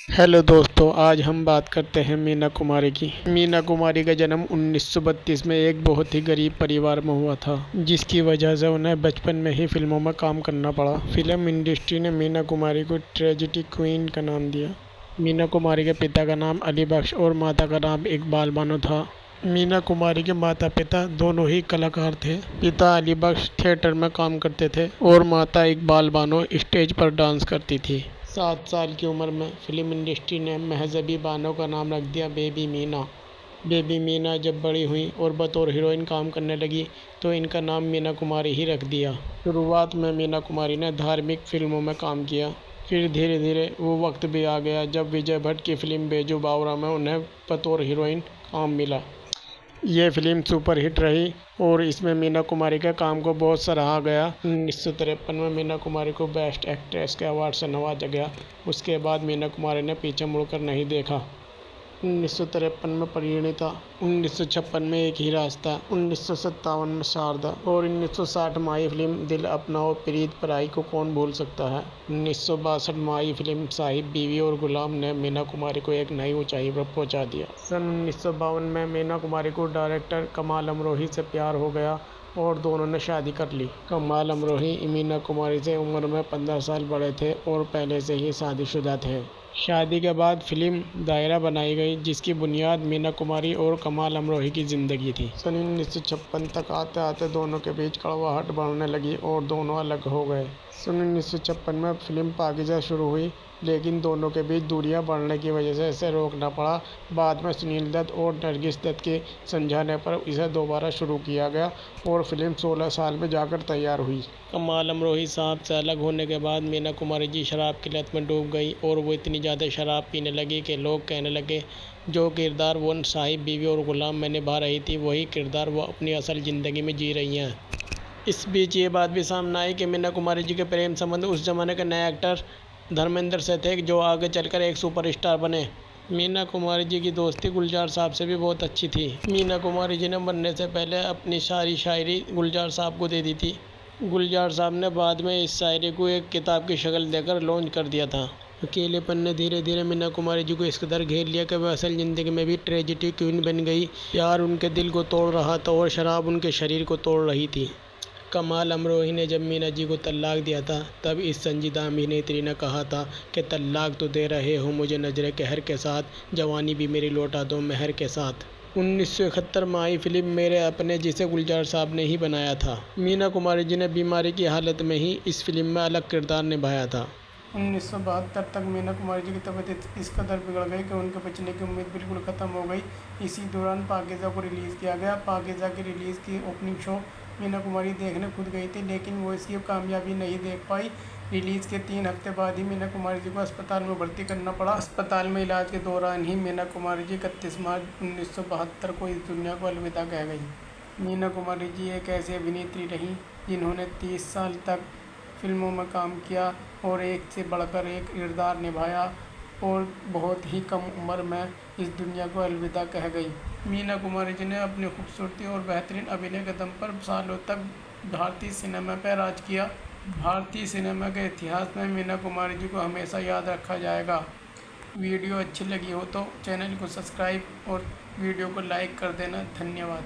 Hello दोस्तों, आज हम बात करते हैं मीना कुमारी की। मीना कुमारी का जन्म 1932 में एक बहुत ही गरीब परिवार में हुआ था, जिसकी वजह से उन्हें बचपन में ही फिल्मों में काम करना पड़ा। फिल्म इंडस्ट्री ने मीना कुमारी को ट्रेजेडी क्वीन का नाम दिया। मीना कुमारी के पिता का नाम अली बख्श और माता का नाम इकबाल बानो था। मीना कुमारी के माता पिता दोनों ही कलाकार थे। पिता अली बख्श थिएटर में काम करते थे और माता इकबाल बानो स्टेज पर डांस करती थी। 7 साल की उम्र में फिल्म इंडस्ट्री ने महजबी बानो का नाम रख दिया बेबी मीना। बेबी मीना जब बड़ी हुई और बतौर हीरोइन काम करने लगी तो इनका नाम मीना कुमारी ही रख दिया। शुरुआत में मीना कुमारी ने धार्मिक फिल्मों में काम किया, फिर धीरे धीरे वो वक्त भी आ गया जब विजय भट्ट की फिल्म बेजू बावरा में उन्हें बतौर हीरोइन काम मिला। ये फिल्म सुपरहिट रही और इसमें मीना कुमारी के काम को बहुत सराहा गया। 1953 में मीना कुमारी को बेस्ट एक्ट्रेस के अवार्ड से नवाजा गया। उसके बाद मीना कुमारी ने पीछे मुड़कर नहीं देखा। 1953 में परिणीता, 1956 में एक ही रास्ता, 1957 में शारदा और 1960 में आई फिल्म दिल अपनाओ प्रीत पराई को कौन भूल सकता है। 1962 में आई फिल्म साहिब बीवी और गुलाम ने मीना कुमारी को एक नई ऊंचाई पर पहुंचा दिया। सन 1952 में मीना कुमारी को डायरेक्टर कमाल अमरोही से प्यार हो गया और दोनों ने शादी कर ली। कमाल अमरोही मीना कुमारी से उम्र में 15 साल बड़े थे और पहले से ही शादीशुदा थे। शादी के बाद फिल्म दायरा बनाई गई, जिसकी बुनियाद मीना कुमारी और कमाल अमरोही की ज़िंदगी थी। सन 1956 तक आते आते दोनों के बीच कड़वाहट बढ़ने लगी और दोनों अलग हो गए। सन 1956 में फिल्म पाकीज़ा शुरू हुई, लेकिन दोनों के बीच दूरियां बढ़ने की वजह से इसे रोकना पड़ा। बाद में सुनील दत्त और नरगिस दत्त के समझाने पर इसे दोबारा शुरू किया गया और फिल्म 16 साल में जाकर तैयार हुई। कमाल अमरोही साहब से अलग होने के बाद मीना कुमारी जी शराब की लत में डूब गई और वो इतनी ज़्यादा शराब पीने लगी कि लोग कहने लगे जो किरदार वो साहिब बीवी और गुलाम में निभा रही थी, वही किरदार वो अपनी असल ज़िंदगी में जी रही हैं। इस बीच ये बात भी सामने आई कि मीना कुमारी जी के प्रेम संबंध उस जमाने के नए एक्टर धर्मेंद्र से थे, जो आगे चलकर एक सुपरस्टार बने। मीना कुमारी जी की दोस्ती गुलजार साहब से भी बहुत अच्छी थी। मीना कुमारी जी ने मरने से पहले अपनी सारी शायरी गुलजार साहब को दे दी थी। गुलजार साहब ने बाद में इस शायरी को एक किताब की शक्ल देकर लॉन्च कर दिया था। अकेलेपन ने धीरे धीरे मीना कुमारी जी को इस कदर घेर लिया कि वह असल ज़िंदगी में भी ट्रेजिडी क्वीन बन गई। प्यार उनके दिल को तोड़ रहा था और शराब उनके शरीर को तोड़ रही थी। कमाल अमरोही ने जब मीना जी को तलाक दिया था, तब इस संजीदा अभिनेत्री ने कहा था कि तलाक तो दे रहे हो मुझे नजरे कहर के साथ, जवानी भी मेरी लौटा दो मेहर के साथ। 1971 में आई फिल्म मेरे अपने, जिसे गुलजार साहब ने ही बनाया था। मीना कुमारी जी ने बीमारी की हालत में ही इस फिल्म में अलग किरदार निभाया था। 1972 तक मीना कुमारी जी की तबीयत इस कदर बिगड़ गई कि उनके बचने की उम्मीद बिल्कुल ख़त्म हो गई। इसी दौरान पाकीज़ा को रिलीज़ किया गया। पाकीज़ा की रिलीज़ की ओपनिंग शो मीना कुमारी देखने खुद गई थी, लेकिन वो इसकी कामयाबी नहीं देख पाई। रिलीज़ के 3 हफ्ते बाद ही मीना कुमारी जी को अस्पताल में भर्ती करना पड़ा। अस्पताल में इलाज के दौरान ही मीना कुमारी जी 31 मार्च 1972 को इस दुनिया को अलविदा कह गई। मीना कुमारी जी एक ऐसी अभिनेत्री रहीं जिन्होंने 30 साल तक फिल्मों में काम किया और एक से बढ़कर एक किरदार निभाया और बहुत ही कम उम्र में इस दुनिया को अलविदा कह गई। मीना कुमारी जी ने अपनी खूबसूरती और बेहतरीन अभिनय के दम पर सालों तक भारतीय सिनेमा पर राज किया। भारतीय सिनेमा के इतिहास में मीना कुमारी जी को हमेशा याद रखा जाएगा। वीडियो अच्छी लगी हो तो चैनल को सब्सक्राइब और वीडियो को लाइक कर देना। धन्यवाद।